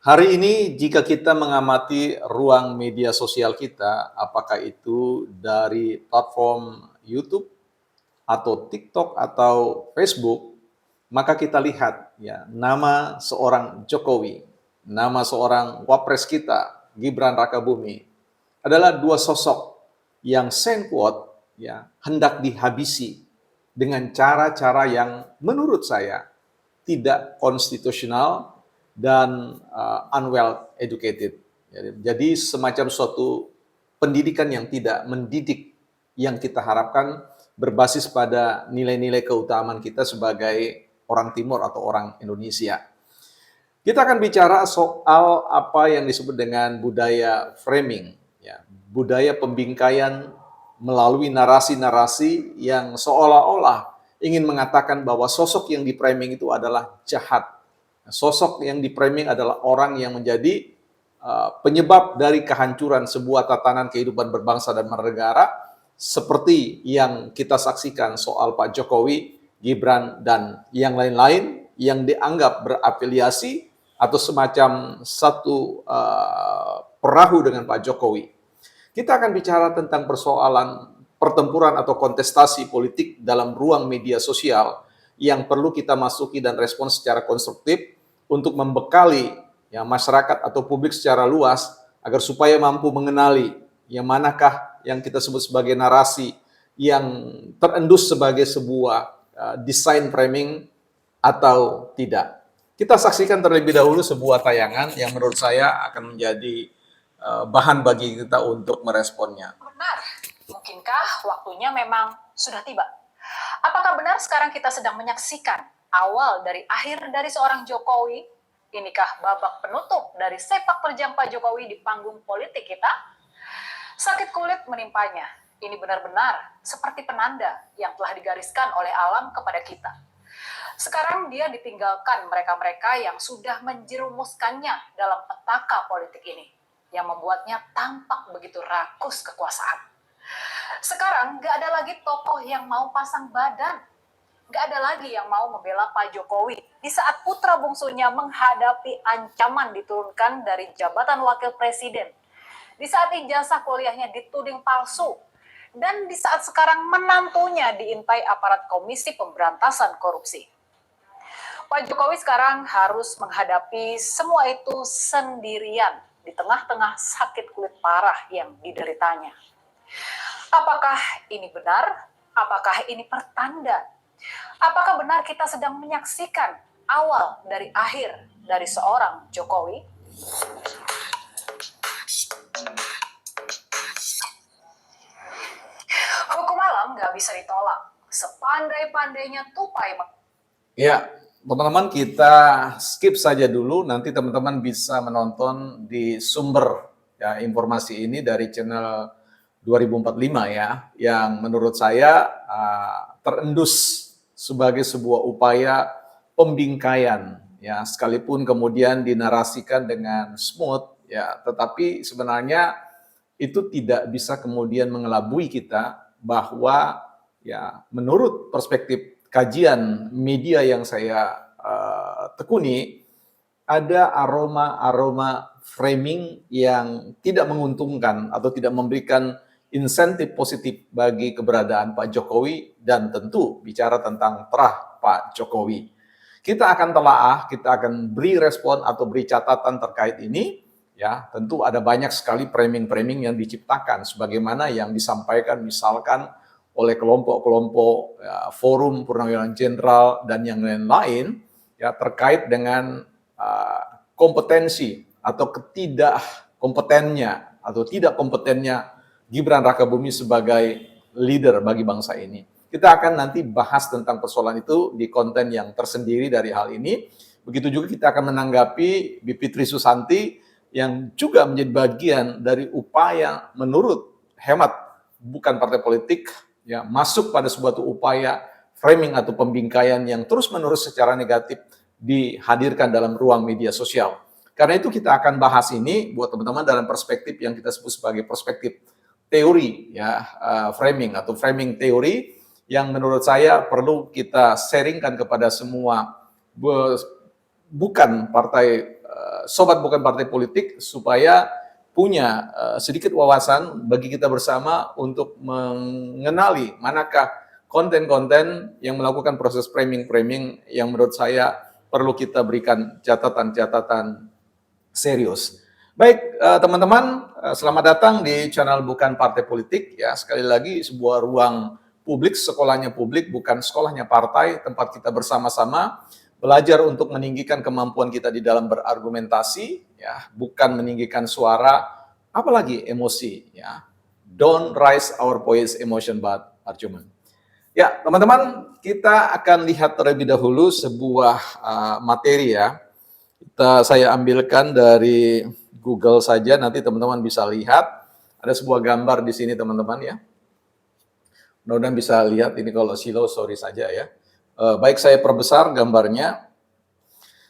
Hari ini jika kita mengamati ruang media sosial kita, apakah itu dari platform YouTube atau TikTok atau Facebook, maka kita lihat ya nama seorang Jokowi, nama seorang wapres kita Gibran Rakabuming adalah dua sosok yang sengkuat ya hendak dihabisi dengan cara-cara yang menurut saya tidak konstitusional dan unwell educated. Jadi semacam suatu pendidikan yang tidak mendidik yang kita harapkan berbasis pada nilai-nilai keutamaan kita sebagai orang Timur atau orang Indonesia. Kita akan bicara soal apa yang disebut dengan budaya framing, ya, budaya pembingkaian melalui narasi-narasi yang seolah-olah ingin mengatakan bahwa sosok yang di-framing itu adalah jahat. Sosok yang di-framing adalah orang yang menjadi penyebab dari kehancuran sebuah tatanan kehidupan berbangsa dan bernegara, seperti yang kita saksikan soal Pak Jokowi, Gibran, dan yang lain-lain yang dianggap berafiliasi atau semacam satu perahu dengan Pak Jokowi. Kita akan bicara tentang persoalan pertempuran atau kontestasi politik dalam ruang media sosial yang perlu kita masuki dan respon secara konstruktif untuk membekali ya, masyarakat atau publik secara luas agar supaya mampu mengenali yang manakah yang kita sebut sebagai narasi yang terendus sebagai sebuah desain framing atau tidak. Kita saksikan terlebih dahulu sebuah tayangan yang menurut saya akan menjadi bahan bagi kita untuk meresponnya. Benar, mungkinkah waktunya memang sudah tiba? Apakah benar sekarang kita sedang menyaksikan awal dari akhir dari seorang Jokowi? Inikah babak penutup dari sepak terjang Pak Jokowi di panggung politik kita? Sakit kulit menimpanya. Ini benar-benar seperti penanda yang telah digariskan oleh alam kepada kita. Sekarang dia ditinggalkan mereka-mereka yang sudah menjerumuskannya dalam petaka politik ini, yang membuatnya tampak begitu rakus kekuasaan. Sekarang gak ada lagi tokoh yang mau pasang badan, gak ada lagi yang mau membela Pak Jokowi di saat putra bungsunya menghadapi ancaman diturunkan dari jabatan wakil presiden, di saat ijazah kuliahnya dituding palsu, dan di saat sekarang menantunya diintai aparat Komisi Pemberantasan Korupsi. Pak Jokowi sekarang harus menghadapi semua itu sendirian di tengah-tengah sakit kulit parah yang dideritanya. Apakah ini benar? Apakah ini pertanda? Apakah benar kita sedang menyaksikan awal dari akhir dari seorang Jokowi? Hukum alam nggak bisa ditolak. Sepandai-pandainya tupai. Ya, teman-teman kita skip saja dulu, nanti teman-teman bisa menonton di sumber ya, informasi ini dari channel 2045 ya, yang menurut saya terendus sebagai sebuah upaya pembingkaian ya, sekalipun kemudian dinarasikan dengan smooth ya, tetapi sebenarnya itu tidak bisa kemudian mengelabui kita bahwa ya menurut perspektif kajian media yang saya tekuni, ada aroma-aroma framing yang tidak menguntungkan atau tidak memberikan insentif positif bagi keberadaan Pak Jokowi dan tentu bicara tentang terah Pak Jokowi. Kita akan telaah, kita akan beri respon atau beri catatan terkait ini. Ya, tentu ada banyak sekali framing-framing yang diciptakan sebagaimana yang disampaikan misalkan oleh kelompok-kelompok ya, forum Purnawirawan Jenderal dan yang lain-lain ya terkait dengan kompetensi atau ketidakkompetennya atau tidak kompetennya Gibran Rakabuming sebagai leader bagi bangsa ini. Kita akan nanti bahas tentang persoalan itu di konten yang tersendiri dari hal ini. Begitu juga kita akan menanggapi Bivitri Susanti yang juga menjadi bagian dari upaya menurut hemat bukan partai politik ya masuk pada sebuah upaya framing atau pembingkaian yang terus-menerus secara negatif dihadirkan dalam ruang media sosial. Karena itu kita akan bahas ini buat teman-teman dalam perspektif yang kita sebut sebagai perspektif teori ya framing atau framing teori yang menurut saya perlu kita sharingkan kepada semua bukan partai sobat bukan partai politik supaya punya sedikit wawasan bagi kita bersama untuk mengenali manakah konten-konten yang melakukan proses framing-framing yang menurut saya perlu kita berikan catatan-catatan serius. Baik, teman-teman, selamat datang di channel Bukan Partai Politik. Ya, sekali lagi sebuah ruang publik, sekolahnya publik, bukan sekolahnya partai, tempat kita bersama-sama belajar untuk meninggikan kemampuan kita di dalam berargumentasi, ya, bukan meninggikan suara, apalagi emosi. Ya, don't raise our voice emotion but argument. Ya, teman-teman, kita akan lihat terlebih dahulu sebuah materi ya. Saya ambilkan dari Google saja, nanti teman-teman bisa lihat. Ada sebuah gambar di sini teman-teman ya. Mudah-mudahan bisa lihat, ini kalau silo sorry saja ya. Baik, saya perbesar gambarnya.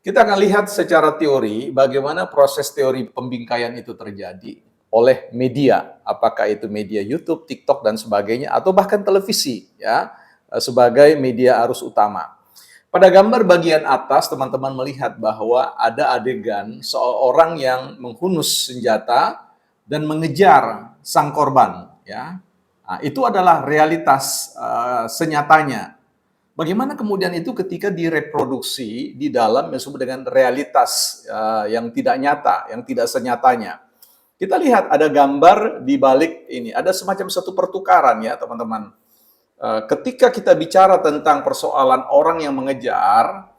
Kita akan lihat secara teori bagaimana proses teori pembingkaian itu terjadi oleh media, apakah itu media YouTube, TikTok dan sebagainya, atau bahkan televisi ya, sebagai media arus utama. Pada gambar bagian atas, teman-teman melihat bahwa ada adegan seorang yang menghunus senjata dan mengejar sang korban. Ya, nah, itu adalah realitas senyatanya. Bagaimana kemudian itu ketika direproduksi di dalam yang disebut dengan realitas yang tidak nyata, yang tidak senyatanya. Kita lihat ada gambar di balik ini, ada semacam satu pertukaran ya teman-teman. Ketika kita bicara tentang persoalan orang yang mengejar,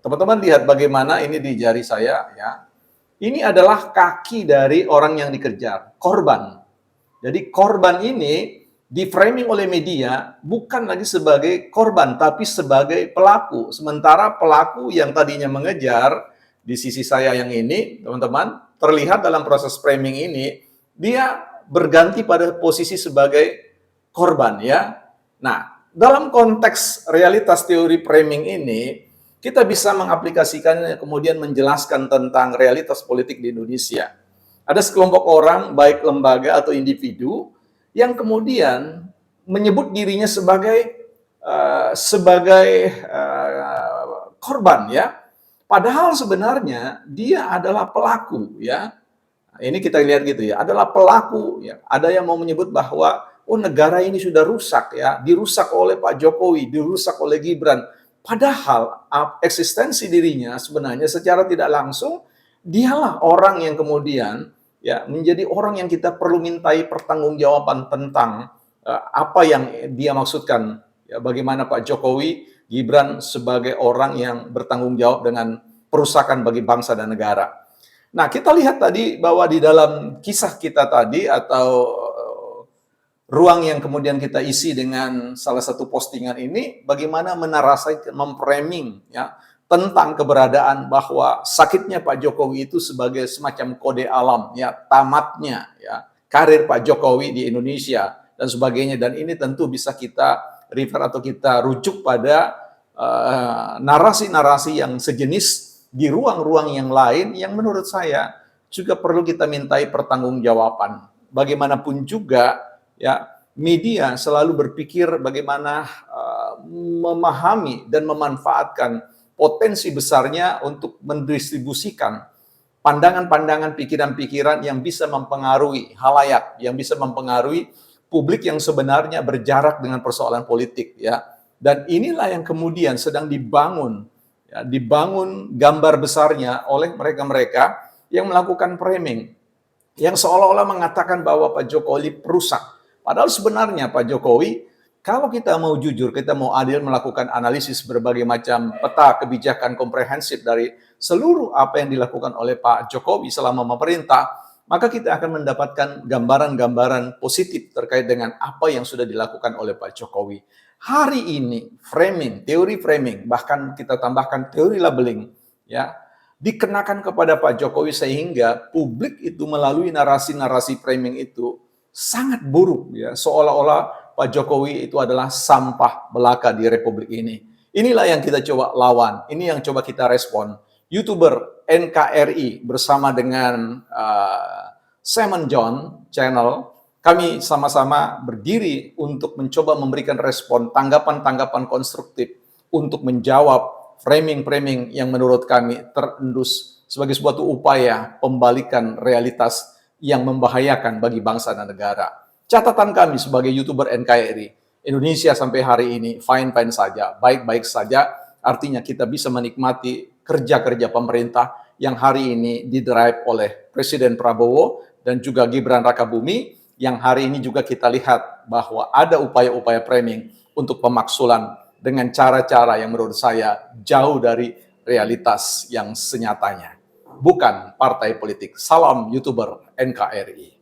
teman-teman lihat bagaimana ini di jari saya ya. Ini adalah kaki dari orang yang dikejar, korban. Jadi korban ini di framing oleh media bukan lagi sebagai korban tapi sebagai pelaku. Sementara pelaku yang tadinya mengejar di sisi saya yang ini, teman-teman, terlihat dalam proses framing ini dia berganti pada posisi sebagai korban ya. Nah, dalam konteks realitas teori framing ini, kita bisa mengaplikasikannya kemudian menjelaskan tentang realitas politik di Indonesia. Ada sekelompok orang, baik lembaga atau individu, yang kemudian menyebut dirinya sebagai korban ya. Padahal sebenarnya dia adalah pelaku ya. Ini kita lihat gitu ya, adalah pelaku ya. Ada yang mau menyebut bahwa oh negara ini sudah rusak ya, dirusak oleh Pak Jokowi, dirusak oleh Gibran. Padahal eksistensi dirinya sebenarnya secara tidak langsung dialah orang yang kemudian ya menjadi orang yang kita perlu mintai pertanggungjawaban tentang apa yang dia maksudkan. Ya, bagaimana Pak Jokowi, Gibran sebagai orang yang bertanggung jawab dengan perusakan bagi bangsa dan negara. Nah, kita lihat tadi bahwa di dalam kisah kita tadi atau ruang yang kemudian kita isi dengan salah satu postingan ini, bagaimana menarasikan, memframing ya tentang keberadaan bahwa sakitnya Pak Jokowi itu sebagai semacam kode alam ya, tamatnya ya karir Pak Jokowi di Indonesia dan sebagainya. Dan ini tentu bisa kita refer atau kita rujuk pada narasi-narasi yang sejenis di ruang-ruang yang lain yang menurut saya juga perlu kita mintai pertanggungjawaban. Bagaimanapun juga ya, media selalu berpikir bagaimana memahami dan memanfaatkan potensi besarnya untuk mendistribusikan pandangan-pandangan, pikiran-pikiran yang bisa mempengaruhi halayak, yang bisa mempengaruhi publik yang sebenarnya berjarak dengan persoalan politik ya. Dan inilah yang kemudian sedang dibangun ya, dibangun gambar besarnya oleh mereka-mereka yang melakukan framing yang seolah-olah mengatakan bahwa Pak Jokowi perusak. Padahal sebenarnya Pak Jokowi, kalau kita mau jujur, kita mau adil melakukan analisis berbagai macam peta kebijakan komprehensif dari seluruh apa yang dilakukan oleh Pak Jokowi selama memerintah, maka kita akan mendapatkan gambaran-gambaran positif terkait dengan apa yang sudah dilakukan oleh Pak Jokowi. Hari ini framing, teori framing, bahkan kita tambahkan teori labeling, ya, dikenakan kepada Pak Jokowi sehingga publik itu melalui narasi-narasi framing itu sangat buruk ya, seolah-olah Pak Jokowi itu adalah sampah belaka di Republik ini. Inilah yang kita coba lawan, ini yang coba kita respon. YouTuber NKRI bersama dengan Simon John Channel, kami sama-sama berdiri untuk mencoba memberikan respon, tanggapan-tanggapan konstruktif untuk menjawab framing-framing yang menurut kami terendus sebagai suatu upaya pembalikan realitas yang membahayakan bagi bangsa dan negara. Catatan kami sebagai YouTuber NKRI, Indonesia sampai hari ini fine-fine saja, baik-baik saja, artinya kita bisa menikmati kerja-kerja pemerintah yang hari ini didrive oleh Presiden Prabowo dan juga Gibran Rakabuming, yang hari ini juga kita lihat bahwa ada upaya-upaya framing untuk pemaksulan dengan cara-cara yang menurut saya jauh dari realitas yang senyatanya. Bukan partai politik. Salam YouTuber NKRI.